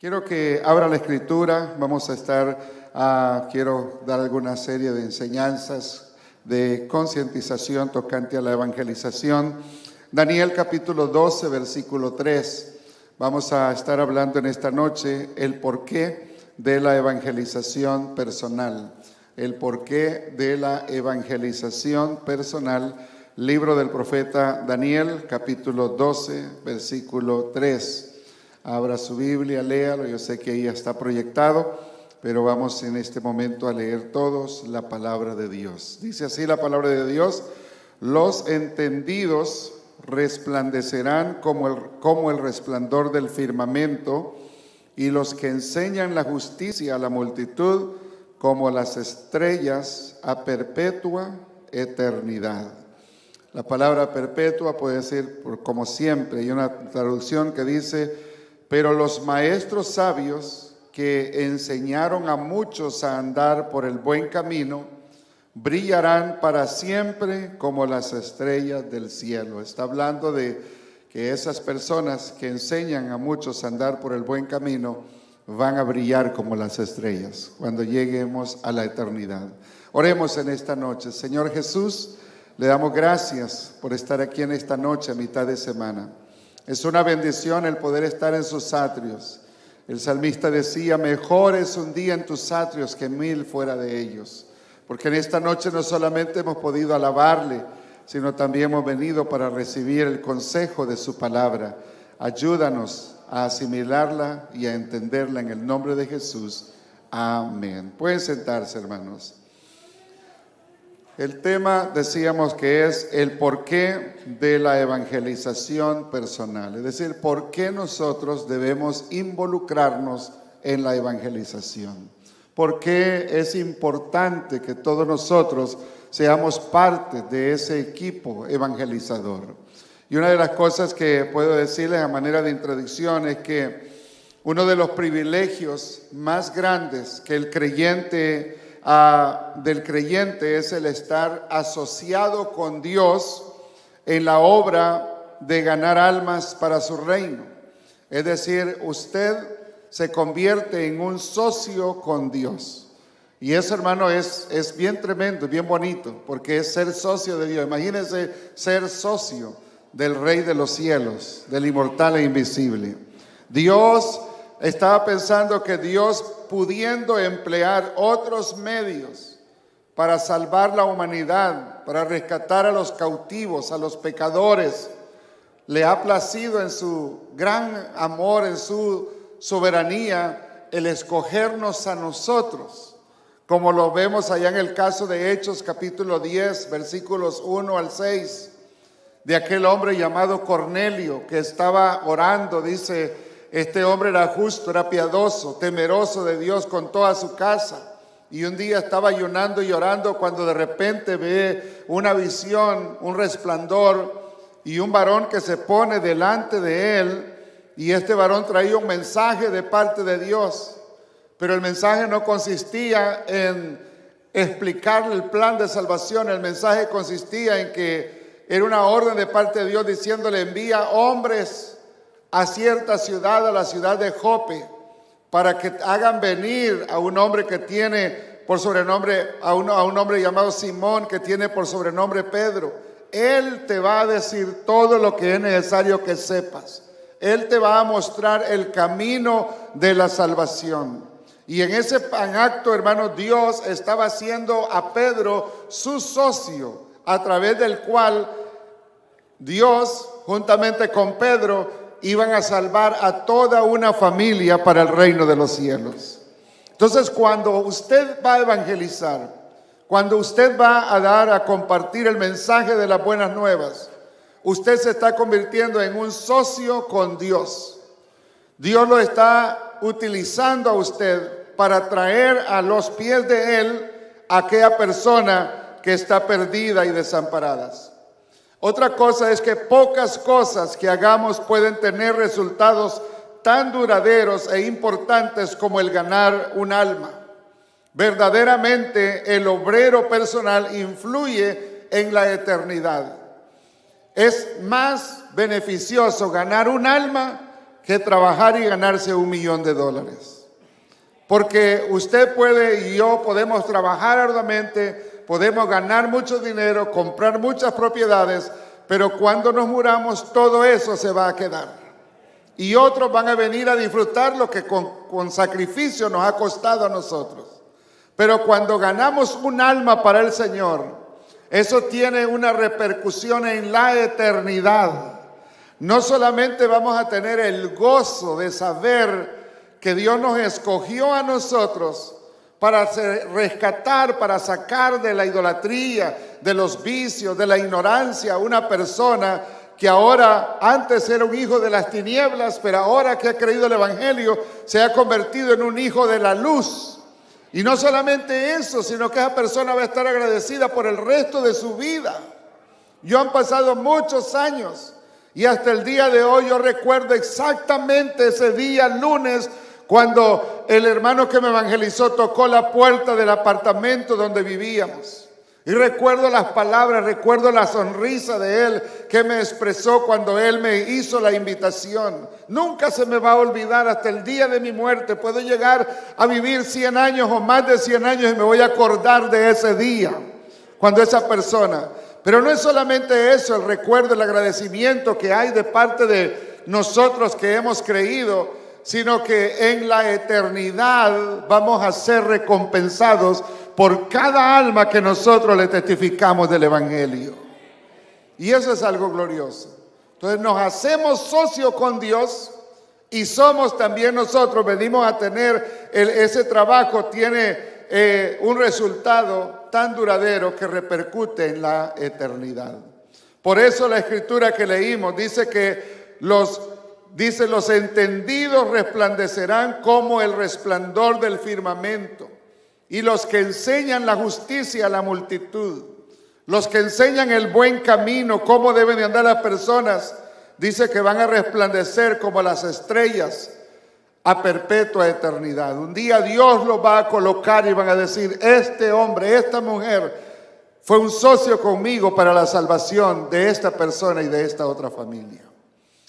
Quiero que abra la escritura. Vamos a quiero dar alguna serie de enseñanzas de concientización tocante a la evangelización. Daniel capítulo 12, versículo 3. Vamos a estar hablando en esta noche el porqué de la evangelización personal. El porqué de la evangelización personal. Libro del profeta Daniel, capítulo 12, versículo 3. Abra su Biblia, léalo. Yo sé que ahí está proyectado, pero vamos en este momento a leer todos la palabra de Dios. Dice así la palabra de Dios: los entendidos resplandecerán como el resplandor del firmamento, y los que enseñan la justicia a la multitud como las estrellas a perpetua eternidad. La palabra perpetua puede decir como siempre. Hay una traducción que dice: pero los maestros sabios que enseñaron a muchos a andar por el buen camino brillarán para siempre como las estrellas del cielo. Está hablando de que esas personas que enseñan a muchos a andar por el buen camino van a brillar como las estrellas cuando lleguemos a la eternidad. Oremos en esta noche. Señor Jesús, le damos gracias por estar aquí en esta noche a mitad de semana. Es una bendición el poder estar en sus atrios. El salmista decía: mejor es un día en tus atrios que 1000 fuera de ellos. Porque en esta noche no solamente hemos podido alabarle, sino también hemos venido para recibir el consejo de su palabra. Ayúdanos a asimilarla y a entenderla en el nombre de Jesús. Amén. Pueden sentarse, hermanos. El tema, decíamos, que es el porqué de la evangelización personal. Es decir, por qué nosotros debemos involucrarnos en la evangelización. Por qué es importante que todos nosotros seamos parte de ese equipo evangelizador. Y una de las cosas que puedo decirles a manera de introducción es que uno de los privilegios más grandes que del creyente es el estar asociado con Dios en la obra de ganar almas para su reino. Es decir, usted se convierte en un socio con Dios. Y eso, hermano, es bien tremendo, bien bonito, porque es ser socio de Dios. Imagínense ser socio del Rey de los cielos, del inmortal e invisible. Dios, estaba pensando que Dios, pudiendo emplear otros medios para salvar la humanidad, para rescatar a los cautivos, a los pecadores, le ha placido en su gran amor, en su soberanía, el escogernos a nosotros, como lo vemos allá en el caso de Hechos capítulo 10, versículos 1 al 6, de aquel hombre llamado Cornelio que estaba orando. Dice: este hombre era justo, era piadoso, temeroso de Dios con toda su casa. Y un día estaba ayunando y orando cuando de repente ve una visión, un resplandor y un varón que se pone delante de él. Y este varón traía un mensaje de parte de Dios. Pero el mensaje no consistía en explicarle el plan de salvación. El mensaje consistía en que era una orden de parte de Dios diciéndole: envía hombres a cierta ciudad, a la ciudad de Jope, para que hagan venir a un hombre que tiene por sobrenombre, a un hombre llamado Simón, que tiene por sobrenombre Pedro. Él te va a decir todo lo que es necesario que sepas. Él te va a mostrar el camino de la salvación. Y en ese acto, hermanos, Dios estaba haciendo a Pedro su socio, a través del cual Dios, juntamente con Pedro, iban a salvar a toda una familia para el reino de los cielos. Entonces, cuando usted va a evangelizar, cuando usted va a compartir el mensaje de las buenas nuevas, usted se está convirtiendo en un socio con Dios. Dios lo está utilizando a usted para traer a los pies de Él a aquella persona que está perdida y desamparada. Otra cosa es que pocas cosas que hagamos pueden tener resultados tan duraderos e importantes como el ganar un alma. Verdaderamente el obrero personal influye en la eternidad. Es más beneficioso ganar un alma que trabajar y ganarse $1.000.000. Porque usted puede y yo podemos trabajar arduamente, podemos ganar mucho dinero, comprar muchas propiedades, pero cuando nos muramos todo eso se va a quedar. Y otros van a venir a disfrutar lo que con sacrificio nos ha costado a nosotros. Pero cuando ganamos un alma para el Señor, eso tiene una repercusión en la eternidad. No solamente vamos a tener el gozo de saber que Dios nos escogió a nosotros para rescatar, para sacar de la idolatría, de los vicios, de la ignorancia, una persona que ahora antes era un hijo de las tinieblas, pero ahora que ha creído el Evangelio se ha convertido en un hijo de la luz. Y no solamente eso, sino que esa persona va a estar agradecida por el resto de su vida. Yo han pasado muchos años y hasta el día de hoy yo recuerdo exactamente ese día, lunes, cuando el hermano que me evangelizó tocó la puerta del apartamento donde vivíamos. Y recuerdo las palabras, recuerdo la sonrisa de él que me expresó cuando él me hizo la invitación. Nunca se me va a olvidar hasta el día de mi muerte. Puedo llegar a vivir 100 años o más de 100 años y me voy a acordar de ese día, cuando esa persona. Pero no es solamente eso, el recuerdo, el agradecimiento que hay de parte de nosotros que hemos creído, sino que en la eternidad vamos a ser recompensados por cada alma que nosotros le testificamos del Evangelio. Y eso es algo glorioso. Entonces nos hacemos socios con Dios y somos también nosotros, venimos a tener ese trabajo, tiene un resultado tan duradero que repercute en la eternidad. Por eso la escritura que leímos dice que los entendidos resplandecerán como el resplandor del firmamento, y los que enseñan la justicia a la multitud, los que enseñan el buen camino, cómo deben de andar las personas, dice que van a resplandecer como las estrellas a perpetua eternidad. Un día Dios los va a colocar y van a decir: este hombre, esta mujer fue un socio conmigo para la salvación de esta persona y de esta otra familia.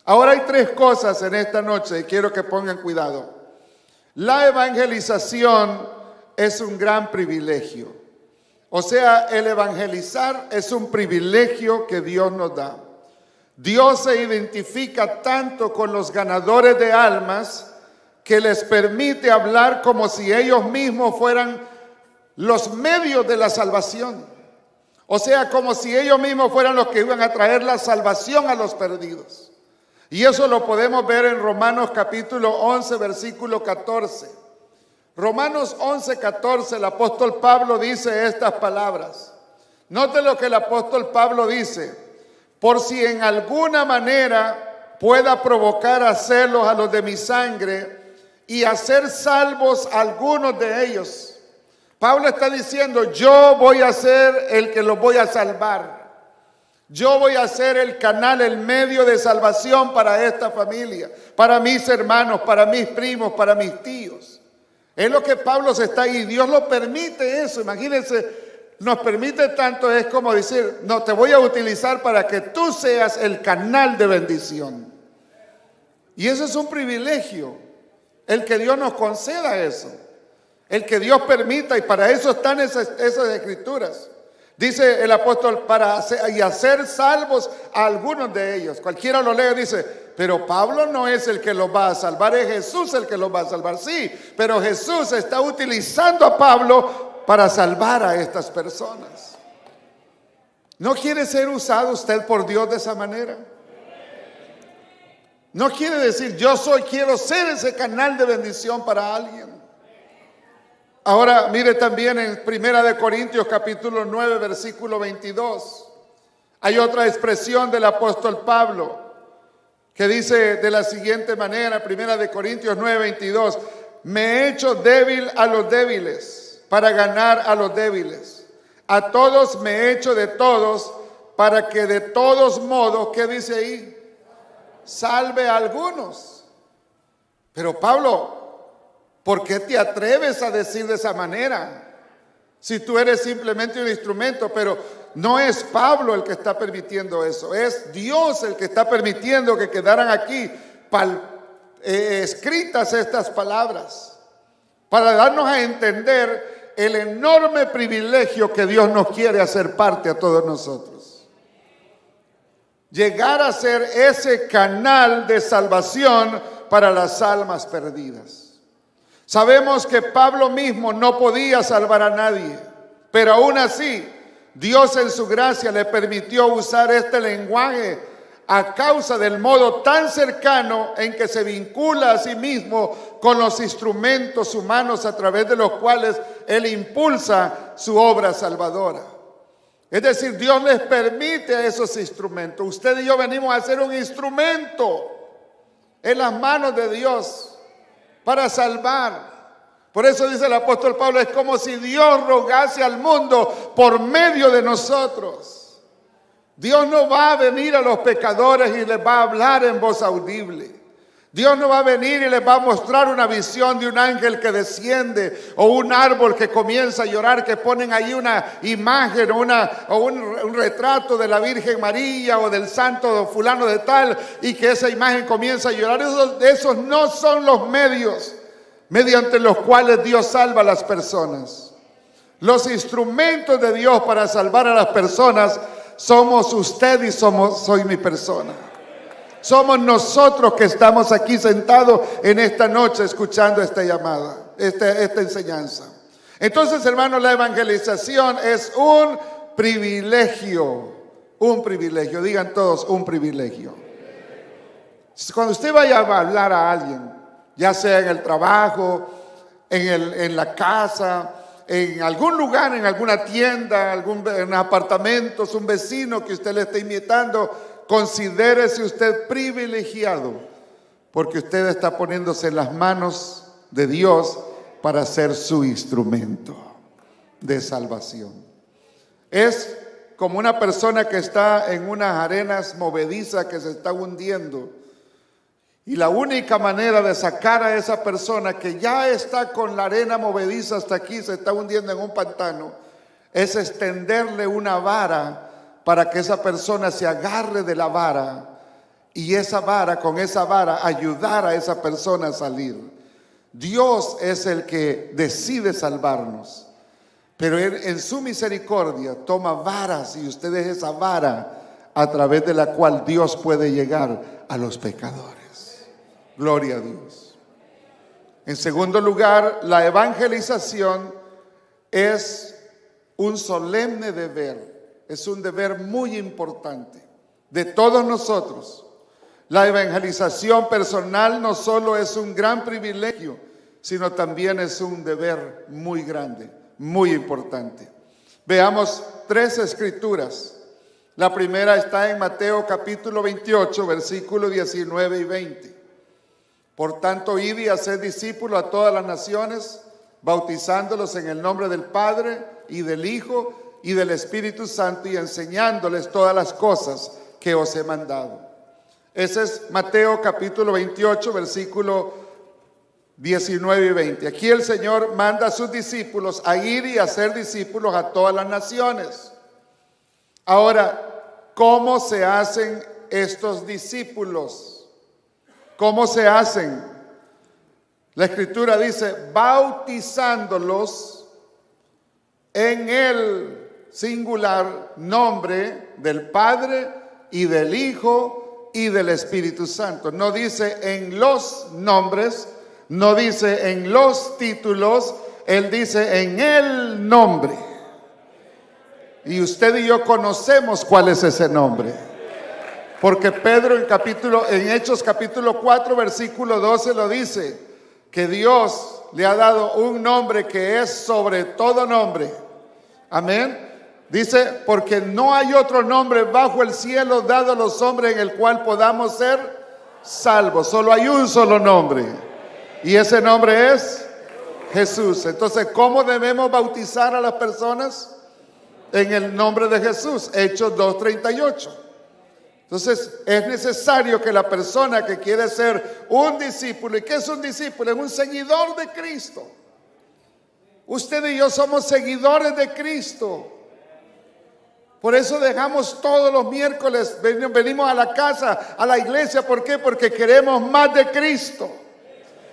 Ahora hay 3 cosas en esta noche y quiero que pongan cuidado. La evangelización es un gran privilegio. O sea, el evangelizar es un privilegio que Dios nos da. Dios se identifica tanto con los ganadores de almas que les permite hablar como si ellos mismos fueran los medios de la salvación. O sea, como si ellos mismos fueran los que iban a traer la salvación a los perdidos. Y eso lo podemos ver en Romanos capítulo 11, versículo 14. Romanos 11, 14, el apóstol Pablo dice estas palabras. Note lo que el apóstol Pablo dice: por si en alguna manera pueda provocar a celos a los de mi sangre y hacer salvos a algunos de ellos. Pablo está diciendo: yo voy a ser el que los voy a salvar. Yo voy a ser el canal, el medio de salvación para esta familia, para mis hermanos, para mis primos, para mis tíos. Es lo que Pablo se está ahí. Dios lo permite eso. Imagínense, nos permite tanto, es como decir: no, te voy a utilizar para que tú seas el canal de bendición. Y eso es un privilegio, el que Dios nos conceda eso, el que Dios permita, y para eso están esas escrituras. Dice el apóstol: para hacer salvos a algunos de ellos. Cualquiera lo lee y dice: pero Pablo no es el que los va a salvar, es Jesús el que los va a salvar. Sí, pero Jesús está utilizando a Pablo para salvar a estas personas. ¿No quiere ser usado usted por Dios de esa manera? No quiere decir: quiero ser ese canal de bendición para alguien. Ahora mire también en 1 Corintios capítulo 9 versículo 22. Hay otra expresión del apóstol Pablo que dice de la siguiente manera, 1 Corintios 9, 22. Me he hecho débil a los débiles para ganar a los débiles. A todos me he hecho de todos para que de todos modos, ¿qué dice ahí? Salve a algunos. Pero Pablo, ¿por qué te atreves a decir de esa manera? Si tú eres simplemente un instrumento. Pero no es Pablo el que está permitiendo eso, es Dios el que está permitiendo que quedaran aquí escritas estas palabras para darnos a entender el enorme privilegio que Dios nos quiere hacer parte a todos nosotros. Llegar a ser ese canal de salvación para las almas perdidas. Sabemos que Pablo mismo no podía salvar a nadie, pero aún así Dios en su gracia le permitió usar este lenguaje a causa del modo tan cercano en que se vincula a sí mismo con los instrumentos humanos a través de los cuales Él impulsa su obra salvadora. Es decir, Dios les permite a esos instrumentos. Usted y yo venimos a ser un instrumento en las manos de Dios para salvar. Por eso dice el apóstol Pablo, es como si Dios rogase al mundo por medio de nosotros. Dios no va a venir a los pecadores y les va a hablar en voz audible. Dios no va a venir y les va a mostrar una visión de un ángel que desciende o un árbol que comienza a llorar, que ponen ahí una imagen o un retrato de la Virgen María o del santo fulano de tal y que esa imagen comienza a llorar. Esos no son los medios mediante los cuales Dios salva a las personas. Los instrumentos de Dios para salvar a las personas somos usted y soy mi persona. Somos nosotros que estamos aquí sentados en esta noche escuchando esta llamada, esta enseñanza. Entonces, hermanos, la evangelización es un privilegio. Un privilegio, digan todos, un privilegio. Cuando usted vaya a hablar a alguien, ya sea en el trabajo, en la casa, en algún lugar, en alguna tienda, en apartamentos, un vecino que usted le está imitando, considérese usted privilegiado, porque usted está poniéndose en las manos de Dios para ser su instrumento de salvación. Es como una persona que está en unas arenas movedizas que se está hundiendo. Y la única manera de sacar a esa persona que ya está con la arena movediza hasta aquí, se está hundiendo en un pantano, es extenderle una vara para que esa persona se agarre de la vara y con esa vara ayudar a esa persona a salir. Dios es el que decide salvarnos, pero Él en su misericordia toma varas y usted es esa vara a través de la cual Dios puede llegar a los pecadores. Gloria a Dios. En segundo lugar, la evangelización es un solemne deber, es un deber muy importante de todos nosotros. La evangelización personal no solo es un gran privilegio, sino también es un deber muy grande, muy importante. Veamos 3 escrituras. La primera está en Mateo capítulo 28, versículos 19 y 20. Por tanto, id y haced discípulos a todas las naciones, bautizándolos en el nombre del Padre y del Hijo y del Espíritu Santo y enseñándoles todas las cosas que os he mandado. Ese es Mateo capítulo 28, versículo 19 y 20. Aquí el Señor manda a sus discípulos a ir y hacer discípulos a todas las naciones. Ahora, ¿cómo se hacen estos discípulos? ¿Cómo se hacen? La Escritura dice, bautizándolos en el singular nombre del Padre y del Hijo y del Espíritu Santo. No dice en los nombres, no dice en los títulos, Él dice en el nombre. Y usted y yo conocemos cuál es ese nombre. Porque Pedro en Hechos capítulo 4 versículo 12 lo dice, que Dios le ha dado un nombre que es sobre todo nombre. Amén. Dice, porque no hay otro nombre bajo el cielo dado a los hombres en el cual podamos ser salvos. Solo hay un solo nombre. Y ese nombre es Jesús. Entonces, ¿cómo debemos bautizar a las personas? En el nombre de Jesús. Hechos 2:38. Entonces es necesario que la persona que quiere ser un discípulo, ¿y qué es un discípulo? Es un seguidor de Cristo. Usted y yo somos seguidores de Cristo. Por eso dejamos todos los miércoles, venimos a la casa, a la iglesia. ¿Por qué? Porque queremos más de Cristo.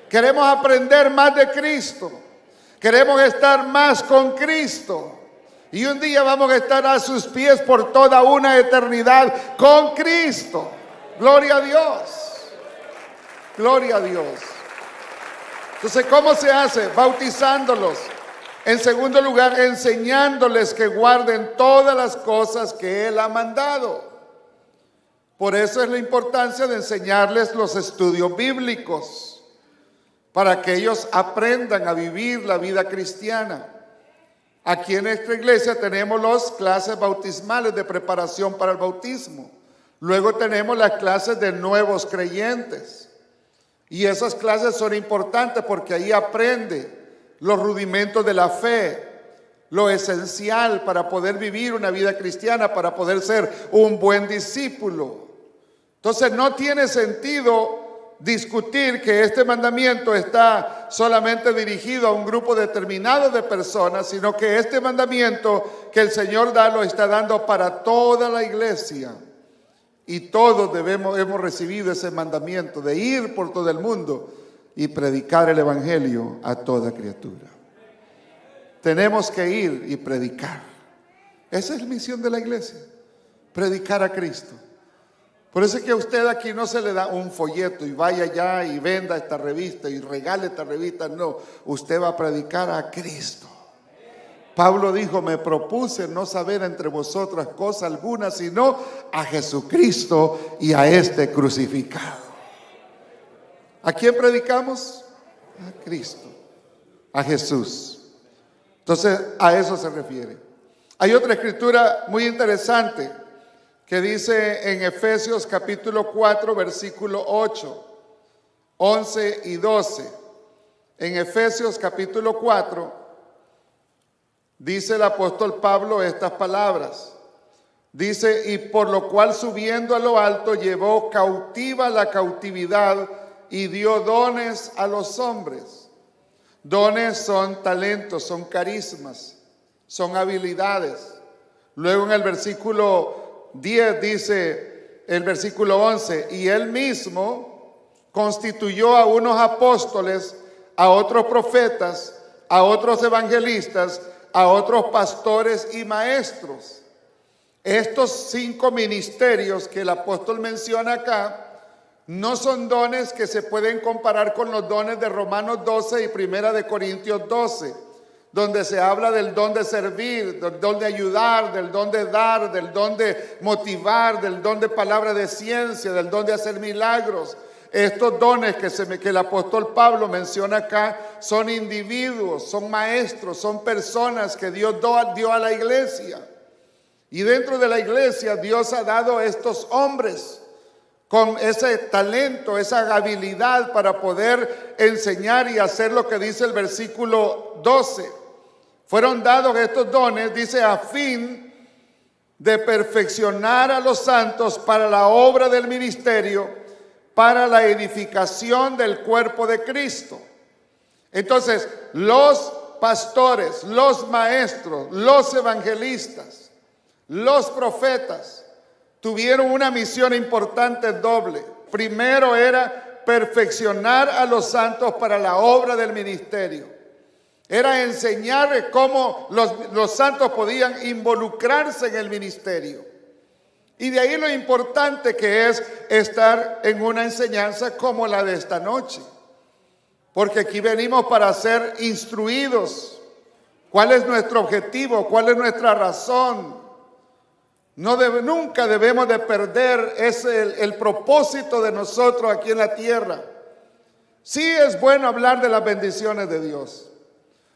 Queremos aprender más de Cristo. Queremos estar más con Cristo. Y un día vamos a estar a sus pies por toda una eternidad con Cristo. Gloria a Dios. Gloria a Dios. Entonces, ¿cómo se hace? Bautizándolos. En segundo lugar, enseñándoles que guarden todas las cosas que Él ha mandado. Por eso es la importancia de enseñarles los estudios bíblicos, para que ellos aprendan a vivir la vida cristiana. Aquí en nuestra iglesia tenemos las clases bautismales de preparación para el bautismo. Luego tenemos las clases de nuevos creyentes. Y esas clases son importantes porque ahí aprende los rudimentos de la fe, lo esencial para poder vivir una vida cristiana, para poder ser un buen discípulo. Entonces no tiene sentido discutir que este mandamiento está solamente dirigido a un grupo determinado de personas, sino que este mandamiento que el Señor da lo está dando para toda la iglesia. Y todos hemos recibido ese mandamiento de ir por todo el mundo y predicar el evangelio a toda criatura. Tenemos que ir y predicar. Esa es la misión de la iglesia, predicar a Cristo. Por eso es que a usted aquí no se le da un folleto y vaya allá y venda esta revista y regale esta revista. No, usted va a predicar a Cristo. Pablo dijo: me propuse no saber entre vosotras cosa alguna, sino a Jesucristo y a este crucificado. ¿A quién predicamos? A Cristo, a Jesús. Entonces, a eso se refiere. Hay otra escritura muy interesante que dice en Efesios capítulo 4, versículo 8, 11 y 12. En Efesios capítulo 4, dice el apóstol Pablo estas palabras. Dice: y por lo cual subiendo a lo alto llevó cautiva la cautividad y dio dones a los hombres. Dones son talentos, son carismas, son habilidades. Luego en el versículo 10 dice, el versículo 11, y él mismo constituyó a unos apóstoles, a otros profetas, a otros evangelistas, a otros pastores y maestros. Estos 5 ministerios que el apóstol menciona acá no son dones que se pueden comparar con los dones de Romanos 12 y Primera de Corintios 12, donde se habla del don de servir, del don de ayudar, del don de dar, del don de motivar, del don de palabra de ciencia, del don de hacer milagros. Estos dones que el apóstol Pablo menciona acá son individuos, son maestros, son personas que Dios dio a la iglesia. Y dentro de la iglesia Dios ha dado a estos hombres con ese talento, esa habilidad para poder enseñar y hacer lo que dice el versículo 12. Fueron dados estos dones, dice, a fin de perfeccionar a los santos para la obra del ministerio, para la edificación del cuerpo de Cristo. Entonces, los pastores, los maestros, los evangelistas, los profetas tuvieron una misión importante doble. Primero era perfeccionar a los santos para la obra del ministerio. Era enseñar cómo los santos podían involucrarse en el ministerio. Y de ahí lo importante que es estar en una enseñanza como la de esta noche. Porque aquí venimos para ser instruidos. ¿Cuál es nuestro objetivo? ¿Cuál es nuestra razón? Nunca debemos de perder el propósito de nosotros aquí en la tierra. Sí es bueno hablar de las bendiciones de Dios.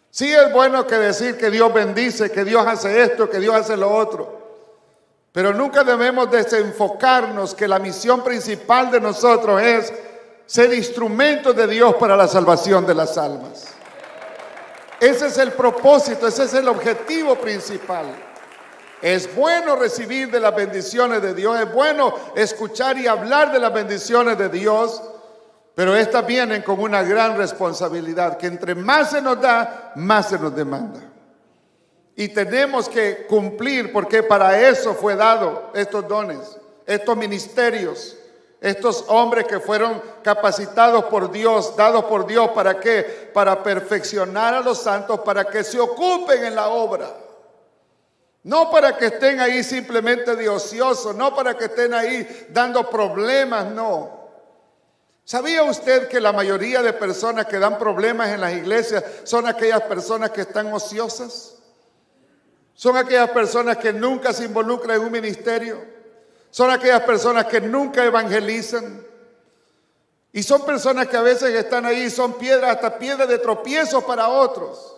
Sí es bueno decir que Dios bendice, que Dios hace esto, que Dios hace lo otro. Pero nunca debemos desenfocarnos que la misión principal de nosotros es ser instrumentos de Dios para la salvación de las almas. Ese es el propósito, ese es el objetivo principal. Es bueno recibir de las bendiciones de Dios, es bueno escuchar y hablar de las bendiciones de Dios, pero estas vienen con una gran responsabilidad, que entre más se nos da, más se nos demanda. Y tenemos que cumplir, porque para eso fue dado estos dones, estos ministerios, estos hombres que fueron capacitados por Dios, dados por Dios. ¿Para qué? Para perfeccionar a los santos, para que se ocupen en la obra. No para que estén ahí simplemente de ociosos, no para que estén ahí dando problemas, no. ¿Sabía usted que la mayoría de personas que dan problemas en las iglesias son aquellas personas que están ociosas? Son aquellas personas que nunca se involucran en un ministerio. Son aquellas personas que nunca evangelizan. Y son personas que a veces están ahí, son piedras, hasta piedras de tropiezo para otros.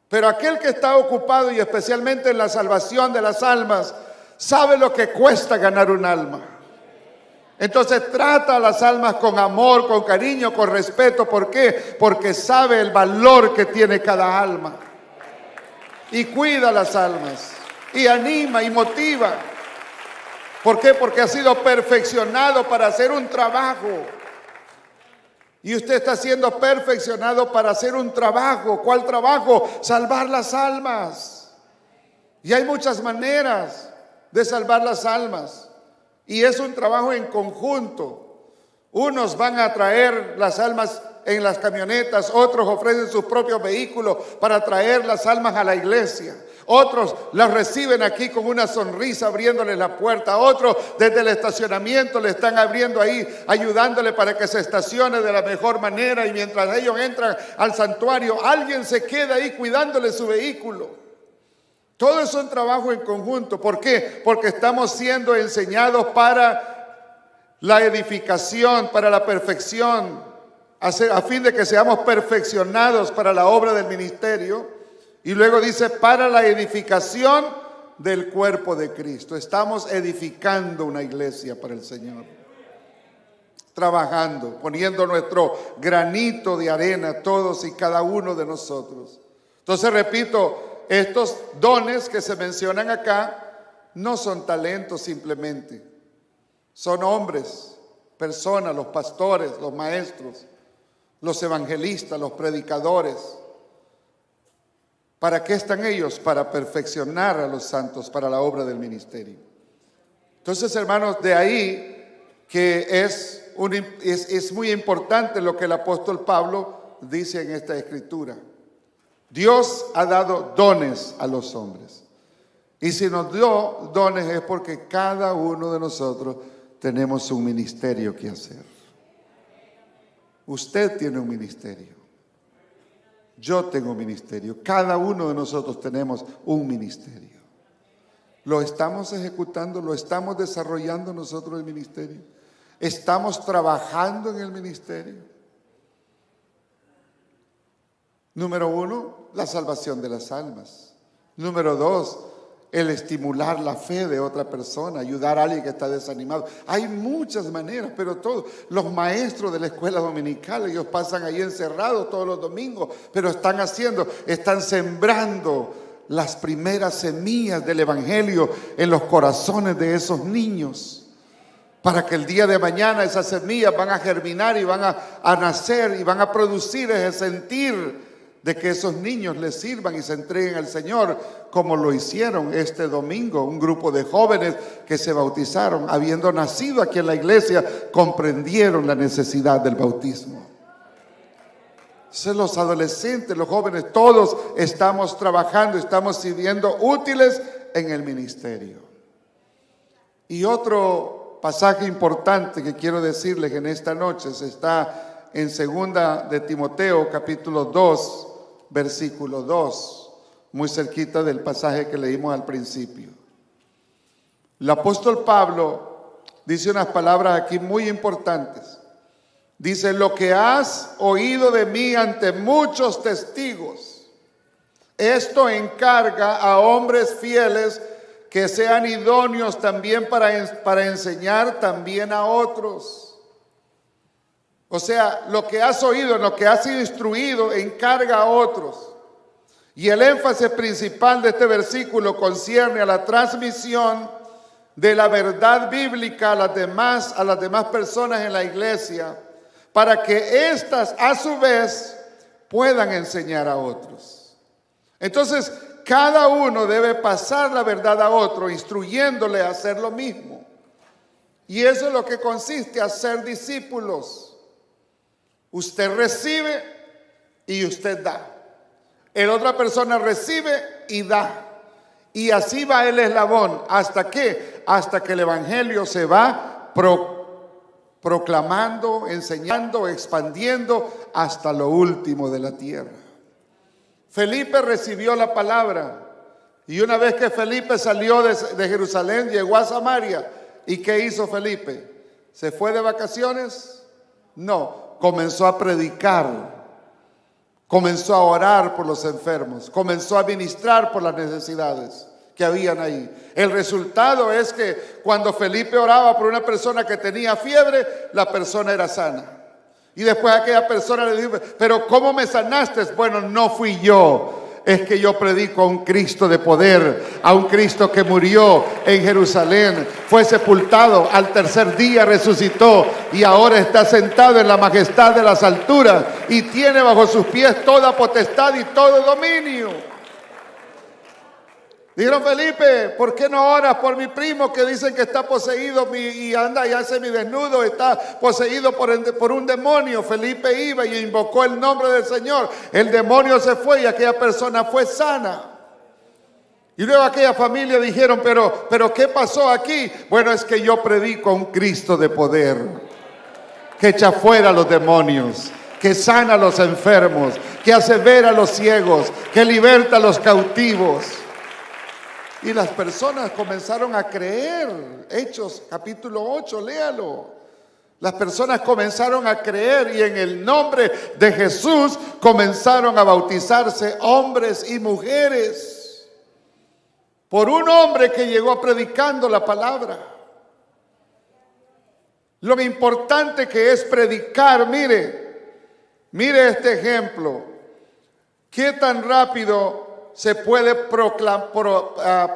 Pero aquel que está ocupado, y especialmente en la salvación de las almas, sabe lo que cuesta ganar un alma. Entonces trata a las almas con amor, con cariño, con respeto. ¿Por qué? Porque sabe el valor que tiene cada alma. Y cuida las almas, y anima y motiva. ¿Por qué? Porque ha sido perfeccionado para hacer un trabajo. Y usted está siendo perfeccionado para hacer un trabajo. ¿Cuál trabajo? Salvar las almas. Y hay muchas maneras de salvar las almas. Y es un trabajo en conjunto. Unos van a traer las almas en las camionetas, otros ofrecen sus propios vehículos para traer las almas a la iglesia. Otros las reciben aquí con una sonrisa, abriéndoles la puerta. Otros desde el estacionamiento le están abriendo ahí, ayudándole para que se estacione de la mejor manera. Y mientras ellos entran al santuario, alguien se queda ahí cuidándole su vehículo. Todo es un trabajo en conjunto. ¿Por qué? Porque estamos siendo enseñados para la edificación, para la perfección, a fin de que seamos perfeccionados para la obra del ministerio. Y luego dice, para la edificación del cuerpo de Cristo. Estamos edificando una iglesia para el Señor. Trabajando, poniendo nuestro granito de arena, todos y cada uno de nosotros. Entonces, repito, estos dones que se mencionan acá no son talentos simplemente. Son hombres, personas, los pastores, los maestros, los evangelistas, los predicadores. ¿Para qué están ellos? Para perfeccionar a los santos para la obra del ministerio. Entonces, hermanos, de ahí que es muy importante lo que el apóstol Pablo dice en esta escritura. Dios ha dado dones a los hombres. Y si nos dio dones es porque cada uno de nosotros tenemos un ministerio que hacer. Usted tiene un ministerio. Yo tengo un ministerio. Cada uno de nosotros tenemos un ministerio. ¿Lo estamos ejecutando? ¿Lo estamos desarrollando nosotros el ministerio? ¿Estamos trabajando en el ministerio? Número 1, la salvación de las almas. Número 2, el estimular la fe de otra persona, ayudar a alguien que está desanimado. Hay muchas maneras, pero todos los maestros de la escuela dominical, ellos pasan ahí encerrados todos los domingos, pero están sembrando las primeras semillas del evangelio en los corazones de esos niños, para que el día de mañana esas semillas van a germinar y van a nacer y van a producir ese sentir de que esos niños les sirvan y se entreguen al Señor, como lo hicieron este domingo, un grupo de jóvenes que se bautizaron, habiendo nacido aquí en la iglesia, comprendieron la necesidad del bautismo. Entonces, los adolescentes, los jóvenes, todos estamos trabajando, estamos sirviendo útiles en el ministerio. Y otro pasaje importante que quiero decirles en esta noche está en 2 de Timoteo, capítulo 2, versículo 2, muy cerquita del pasaje que leímos al principio. El apóstol Pablo dice unas palabras aquí muy importantes. Dice, lo que has oído de mí ante muchos testigos, esto encarga a hombres fieles que sean idóneos también para enseñar también a otros. O sea, lo que has oído, en lo que has sido instruido, encarga a otros. Y el énfasis principal de este versículo concierne a la transmisión de la verdad bíblica a las demás personas en la iglesia, para que éstas a su vez puedan enseñar a otros. Entonces, cada uno debe pasar la verdad a otro, instruyéndole a hacer lo mismo. Y eso es lo que consiste a ser discípulos. Usted recibe y usted da. La otra persona recibe y da. Y así va el eslabón. ¿Hasta qué? Hasta que el evangelio se va proclamando, enseñando, expandiendo hasta lo último de la tierra. Felipe recibió la palabra. Y una vez que Felipe salió de Jerusalén, llegó a Samaria. ¿Y qué hizo Felipe? ¿Se fue de vacaciones? No, comenzó a predicar. Comenzó a orar por los enfermos, comenzó a ministrar por las necesidades que habían ahí. El resultado es que cuando Felipe oraba por una persona que tenía fiebre, la persona era sana. Y después aquella persona le dijo, pero ¿cómo me sanaste? Bueno, no fui yo. Es que yo predico a un Cristo de poder, a un Cristo que murió en Jerusalén, fue sepultado, al tercer día resucitó y ahora está sentado en la majestad de las alturas y tiene bajo sus pies toda potestad y todo dominio. Dijeron, Felipe, ¿por qué no oras por mi primo que dicen que está poseído y anda y hace mi desnudo? Está poseído por un demonio. Felipe iba y invocó el nombre del Señor. El demonio se fue y aquella persona fue sana. Y luego aquella familia dijeron, pero ¿qué pasó aquí? Bueno, es que yo predico a un Cristo de poder, que echa fuera a los demonios, que sana a los enfermos, que hace ver a los ciegos, que liberta a los cautivos. Y las personas comenzaron a creer. Hechos capítulo 8, léalo. Las personas comenzaron a creer y en el nombre de Jesús comenzaron a bautizarse hombres y mujeres. Por un hombre que llegó predicando la palabra. Lo importante que es predicar, mire este ejemplo. ¿Qué tan rápido se puede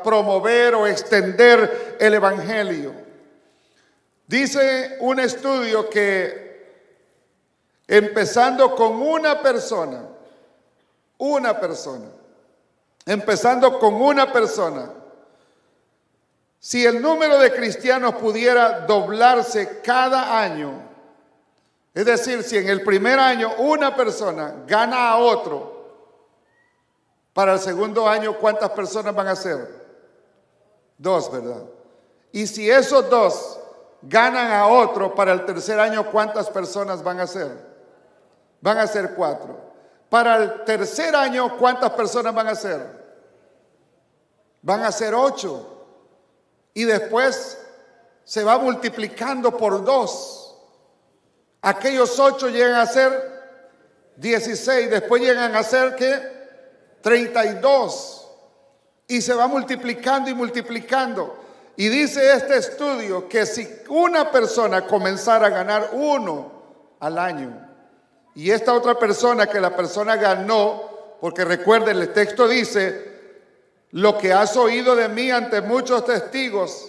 promover o extender el evangelio? Dice un estudio que empezando con una persona, si el número de cristianos pudiera doblarse cada año, es decir, si en el primer año una persona gana a otro, para el segundo año, ¿cuántas personas van a ser? 2, ¿verdad? Y si esos 2 ganan a otro, para el tercer año, ¿cuántas personas van a ser? Van a ser 4. Para el tercer año, ¿cuántas personas van a ser? Van a ser 8. Y después se va multiplicando por 2. Aquellos 8 llegan a ser 16. Después llegan a ser, ¿qué? 32. Y se va multiplicando y multiplicando. Y dice este estudio que si una persona comenzara a ganar 1 al año, y esta otra persona que la persona ganó, porque recuerden, el texto dice, lo que has oído de mí ante muchos testigos,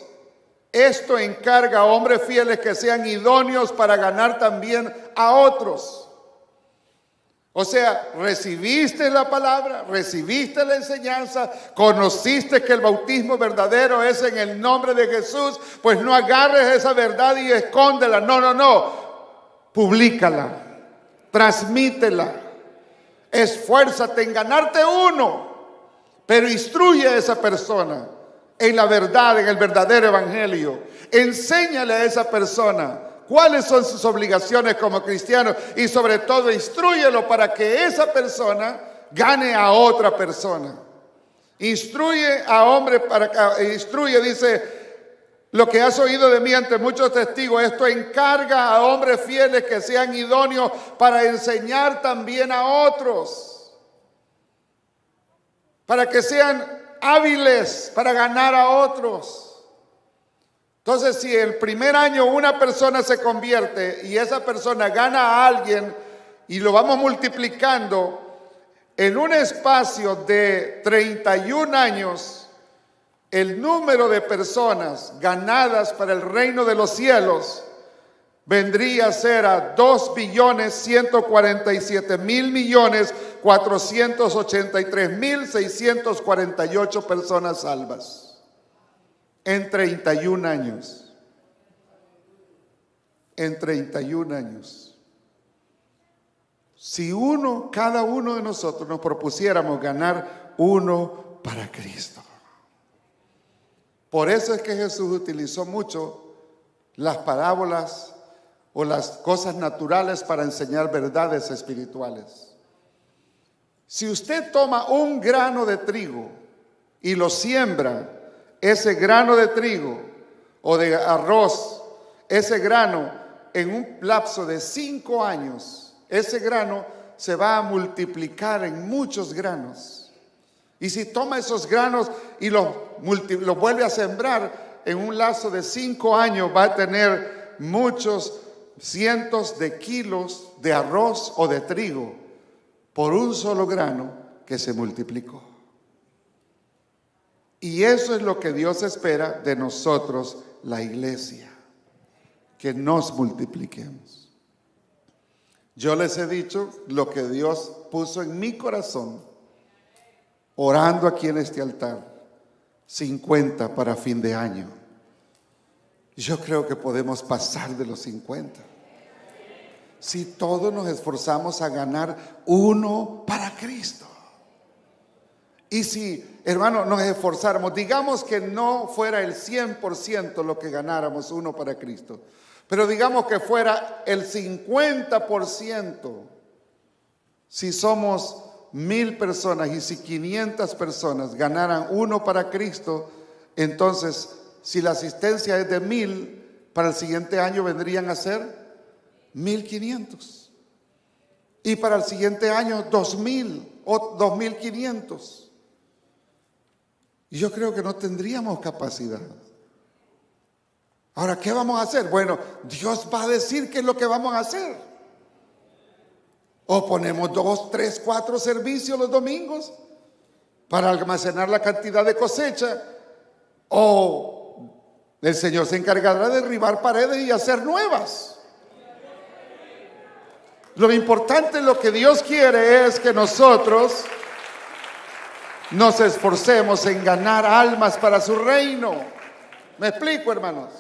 esto encarga a hombres fieles que sean idóneos para ganar también a otros. O sea, recibiste la palabra, recibiste la enseñanza, conociste que el bautismo verdadero es en el nombre de Jesús, pues no agarres esa verdad y escóndela. No. Publícala, transmítela, esfuérzate en ganarte uno, pero instruye a esa persona en la verdad, en el verdadero evangelio. Enséñale a esa persona cuáles son sus obligaciones como cristiano y sobre todo instrúyelo para que esa persona gane a otra persona. Instruye a hombre dice, lo que has oído de mí ante muchos testigos, esto encarga a hombres fieles que sean idóneos para enseñar también a otros, para que sean hábiles para ganar a otros. Entonces, si el primer año una persona se convierte y esa persona gana a alguien y lo vamos multiplicando, en un espacio de 31 años, el número de personas ganadas para el reino de los cielos vendría a ser a 2.147.000.000.000 483.648 personas salvas en 31 años. En 31 años. Si cada uno de nosotros nos propusiéramos ganar uno para Cristo. Por eso es que Jesús utilizó mucho las parábolas o las cosas naturales para enseñar verdades espirituales. Si usted toma un grano de trigo y lo siembra, ese grano de trigo o de arroz, ese grano en un lapso de 5 años, ese grano se va a multiplicar en muchos granos. Y si toma esos granos y los vuelve a sembrar, en un lapso de 5 años va a tener muchos cientos de kilos de arroz o de trigo por un solo grano que se multiplicó. Y eso es lo que Dios espera de nosotros, la iglesia, que nos multipliquemos. Yo les he dicho lo que Dios puso en mi corazón, orando aquí en este altar, 50 para fin de año. Yo creo que podemos pasar de los 50. Si todos nos esforzamos a ganar uno para Cristo. Y si, hermano, nos esforzáramos, digamos que no fuera el 100% lo que ganáramos uno para Cristo, pero digamos que fuera el 50%. Si somos 1000 personas y si 500 personas ganaran uno para Cristo, entonces si la asistencia es de 1000, para el siguiente año vendrían a ser 1500. Y para el siguiente año 2000 o 2500. Y yo creo que no tendríamos capacidad. Ahora, ¿qué vamos a hacer? Bueno, Dios va a decir qué es lo que vamos a hacer. O ponemos 2, 3, 4 servicios los domingos para almacenar la cantidad de cosecha. O el Señor se encargará de derribar paredes y hacer nuevas. Lo importante, lo que Dios quiere es que nosotros nos esforcemos en ganar almas para su reino. ¿Me explico, hermanos?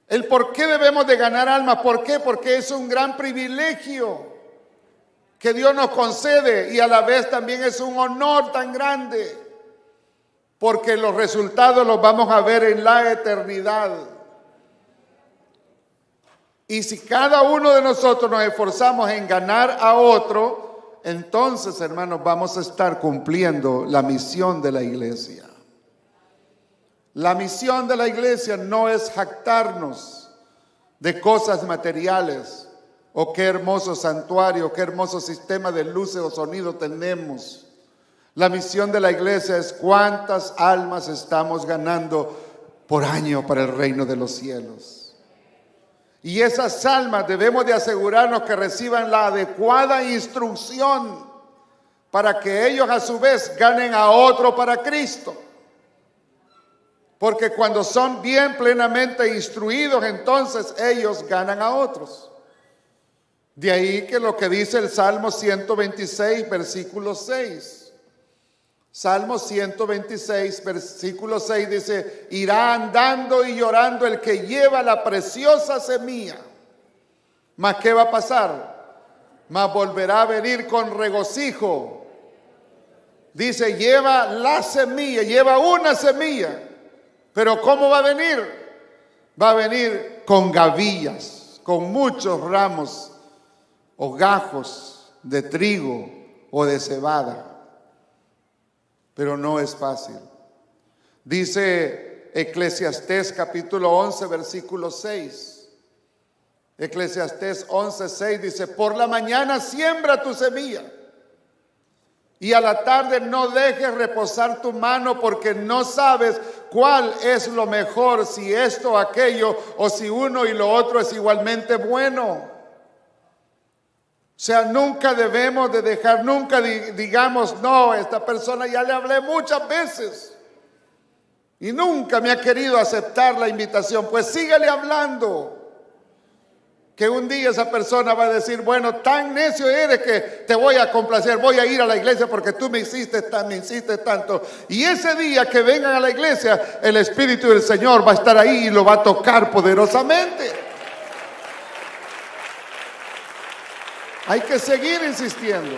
El por qué debemos de ganar almas. ¿Por qué? Porque es un gran privilegio que Dios nos concede y a la vez también es un honor tan grande, porque los resultados los vamos a ver en la eternidad. Y si cada uno de nosotros nos esforzamos en ganar a otro, entonces, hermanos, vamos a estar cumpliendo la misión de la iglesia. La misión de la iglesia no es jactarnos de cosas materiales o qué hermoso santuario, qué hermoso sistema de luces o sonido tenemos. La misión de la iglesia es cuántas almas estamos ganando por año para el reino de los cielos. Y esas almas debemos de asegurarnos que reciban la adecuada instrucción para que ellos a su vez ganen a otro para Cristo. Porque cuando son bien plenamente instruidos, entonces ellos ganan a otros. De ahí que lo que dice el Salmo 126, versículo 6. Salmo 126, versículo 6 dice: irá andando y llorando el que lleva la preciosa semilla. ¿Mas qué va a pasar? Mas volverá a venir con regocijo. Dice, lleva la semilla, lleva una semilla. Pero ¿cómo va a venir? Va a venir con gavillas, con muchos ramos o gajos de trigo o de cebada. Pero no es fácil. Dice Eclesiastés capítulo 11, versículo 6. Eclesiastés 11, 6 dice: por la mañana siembra tu semilla y a la tarde no dejes reposar tu mano, porque no sabes cuál es lo mejor, si esto o aquello, o si uno y lo otro es igualmente bueno. O sea, nunca debemos de dejar, nunca digamos, no, esta persona ya le hablé muchas veces y nunca me ha querido aceptar la invitación. Pues síguele hablando. Que un día esa persona va a decir, bueno, tan necio eres que te voy a complacer, voy a ir a la iglesia porque tú me insistes tanto. Y ese día que vengan a la iglesia, el Espíritu del Señor va a estar ahí y lo va a tocar poderosamente. Hay que seguir insistiendo.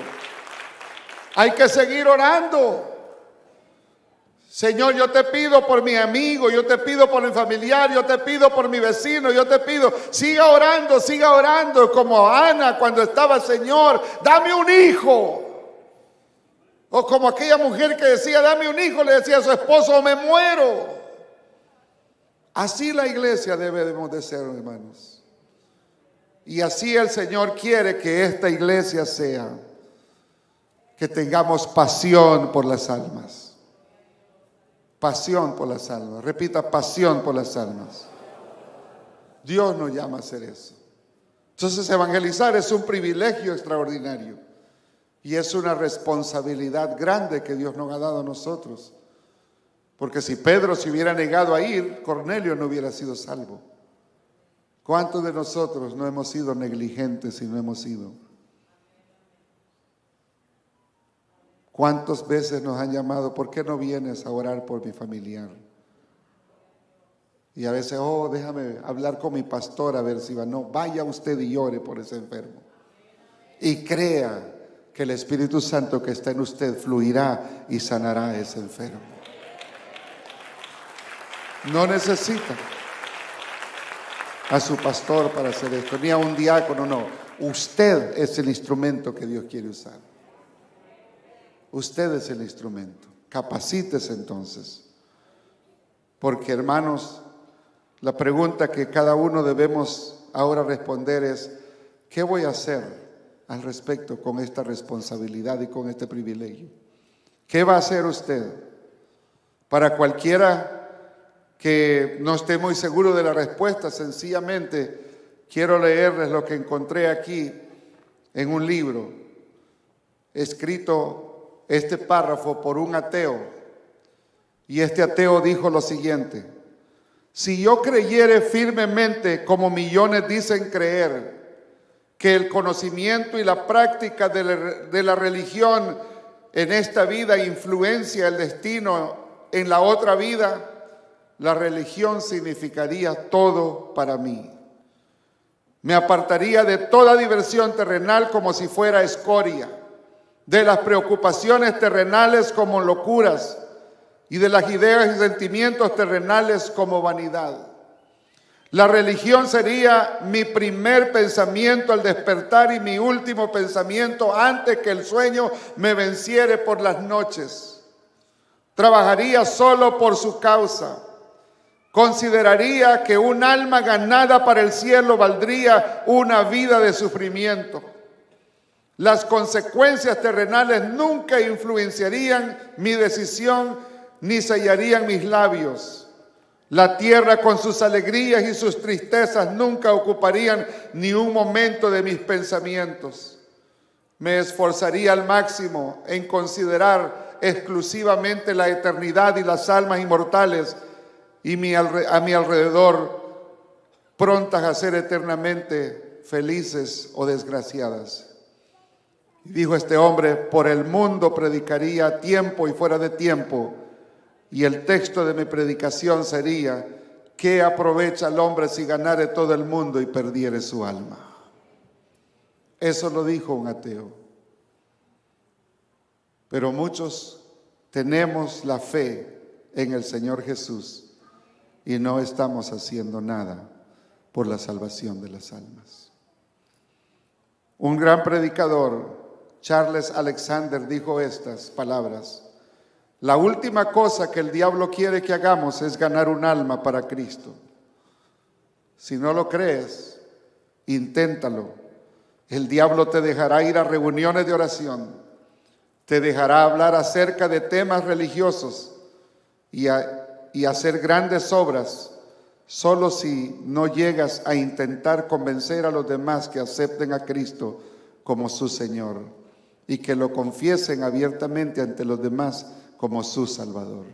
Hay que seguir orando. Señor, yo te pido por mi amigo, yo te pido por mi familiar, yo te pido por mi vecino, yo te pido, siga orando como Ana cuando estaba, Señor, dame un hijo. O como aquella mujer que decía, dame un hijo, le decía a su esposo, o me muero. Así la iglesia debemos de ser, hermanos. Y así el Señor quiere que esta iglesia sea, que tengamos pasión por las almas. Pasión por las almas. Repita, pasión por las almas. Dios nos llama a hacer eso. Entonces evangelizar es un privilegio extraordinario y es una responsabilidad grande que Dios nos ha dado a nosotros. Porque si Pedro se hubiera negado a ir, Cornelio no hubiera sido salvo. ¿Cuántos de nosotros no hemos sido negligentes y no hemos ido? ¿Cuántas veces nos han llamado, ¿por qué no vienes a orar por mi familiar? Y a veces, déjame hablar con mi pastor a ver si va. No, vaya usted y ore por ese enfermo. Y crea que el Espíritu Santo que está en usted fluirá y sanará a ese enfermo. No necesita a su pastor para hacer esto, ni a un diácono, no. Usted es el instrumento que Dios quiere usar. Usted es el instrumento. Capacítese entonces. Porque, hermanos, la pregunta que cada uno debemos ahora responder es, ¿qué voy a hacer al respecto con esta responsabilidad y con este privilegio? ¿Qué va a hacer usted? Para cualquiera que no esté muy seguro de la respuesta, sencillamente quiero leerles lo que encontré aquí en un libro escrito este párrafo por un ateo, y este ateo dijo lo siguiente: si yo creyere firmemente, como millones dicen creer, que el conocimiento y la práctica de la religión en esta vida influencia el destino en la otra vida, la religión significaría todo para mí. Me apartaría de toda diversión terrenal como si fuera escoria, de las preocupaciones terrenales como locuras y de las ideas y sentimientos terrenales como vanidad. La religión sería mi primer pensamiento al despertar y mi último pensamiento antes que el sueño me venciere por las noches. Trabajaría solo por su causa. Consideraría que un alma ganada para el cielo valdría una vida de sufrimiento. Las consecuencias terrenales nunca influenciarían mi decisión ni sellarían mis labios. La tierra con sus alegrías y sus tristezas nunca ocuparían ni un momento de mis pensamientos. Me esforzaría al máximo en considerar exclusivamente la eternidad y las almas inmortales y a mi alrededor, prontas a ser eternamente felices o desgraciadas. Y dijo este hombre: por el mundo predicaría a tiempo y fuera de tiempo, y el texto de mi predicación sería: ¿qué aprovecha el hombre si ganare todo el mundo y perdiere su alma? Eso lo dijo un ateo. Pero muchos tenemos la fe en el Señor Jesús y no estamos haciendo nada por la salvación de las almas. Un gran predicador, Charles Alexander, dijo estas palabras: la última cosa que el diablo quiere que hagamos es ganar un alma para Cristo. Si no lo crees, inténtalo. El diablo te dejará ir a reuniones de oración, te dejará hablar acerca de temas religiosos y hacer grandes obras, solo si no llegas a intentar convencer a los demás que acepten a Cristo como su Señor y que lo confiesen abiertamente ante los demás como su Salvador.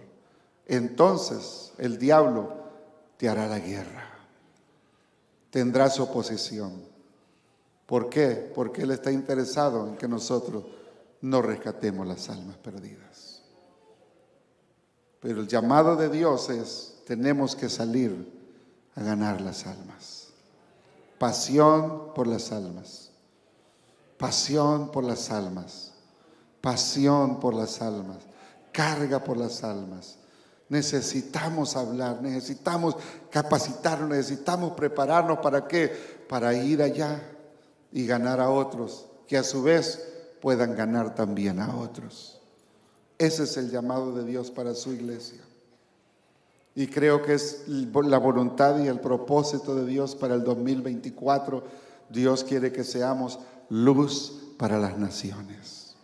Entonces el diablo te hará la guerra, tendrás oposición. ¿Por qué? Porque Él está interesado en que nosotros no rescatemos las almas perdidas. Pero el llamado de Dios es, tenemos que salir a ganar las almas. Pasión por las almas. Pasión por las almas. Pasión por las almas. Carga por las almas. Necesitamos hablar, necesitamos capacitarnos, necesitamos prepararnos. ¿Para qué? Para ir allá y ganar a otros, que a su vez puedan ganar también a otros. Ese es el llamado de Dios para su iglesia. Y creo que es la voluntad y el propósito de Dios para el 2024. Dios quiere que seamos luz para las naciones.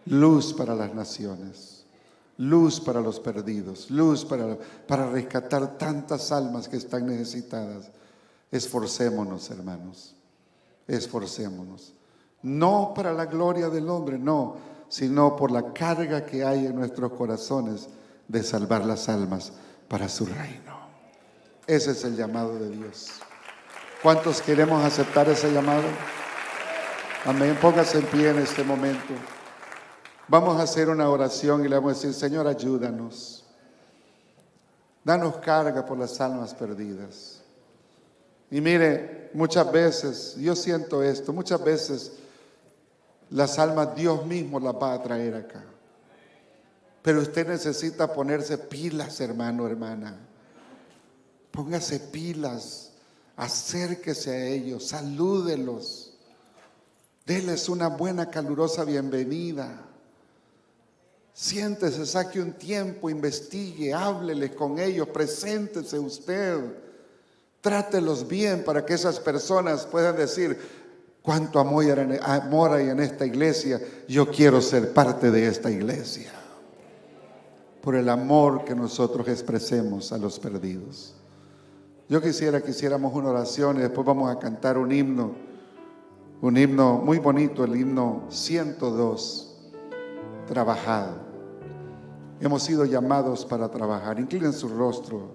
Luz para las naciones. Luz para los perdidos. Luz para rescatar tantas almas que están necesitadas. Esforcémonos, hermanos. Esforcémonos. No para la gloria del hombre, no, sino por la carga que hay en nuestros corazones de salvar las almas para su reino. Ese es el llamado de Dios. ¿Cuántos queremos aceptar ese llamado? Amén. Póngase en pie en este momento. Vamos a hacer una oración y le vamos a decir: Señor, ayúdanos. Danos carga por las almas perdidas. Y mire, muchas veces, yo siento esto, muchas veces las almas Dios mismo las va a traer acá. Pero usted necesita ponerse pilas, hermano, hermana. Póngase pilas, acérquese a ellos, salúdelos. Déles una buena, calurosa bienvenida. Siéntese, saque un tiempo, investigue, hábleles con ellos, preséntese usted. Trátelos bien para que esas personas puedan decir: cuánto amor hay en esta iglesia, yo quiero ser parte de esta iglesia. Por el amor que nosotros expresemos a los perdidos. Yo quisiera que hiciéramos una oración y después vamos a cantar un himno muy bonito, el himno 102, trabajado. Hemos sido llamados para trabajar. Inclinen su rostro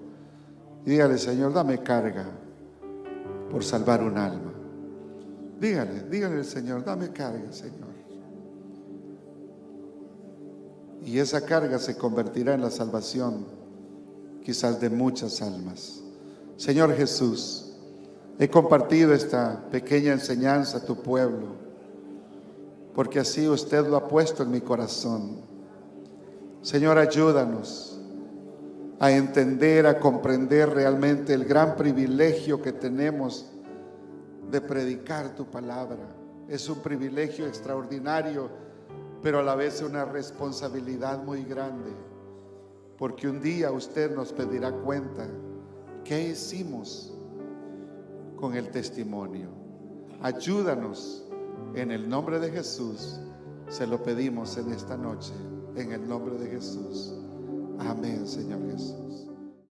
y dígale: Señor, dame carga por salvar un alma. Dígale al Señor: dame carga, Señor. Y esa carga se convertirá en la salvación, quizás de muchas almas. Señor Jesús, he compartido esta pequeña enseñanza a tu pueblo, porque así usted lo ha puesto en mi corazón. Señor, ayúdanos a entender, a comprender realmente el gran privilegio que tenemos de predicar tu palabra. Es un privilegio extraordinario, pero a la vez una responsabilidad muy grande, porque un día usted nos pedirá cuenta qué hicimos con el testimonio. Ayúdanos en el nombre de Jesús. Se lo pedimos en esta noche, en el nombre de Jesús. Amén, Señor Jesús.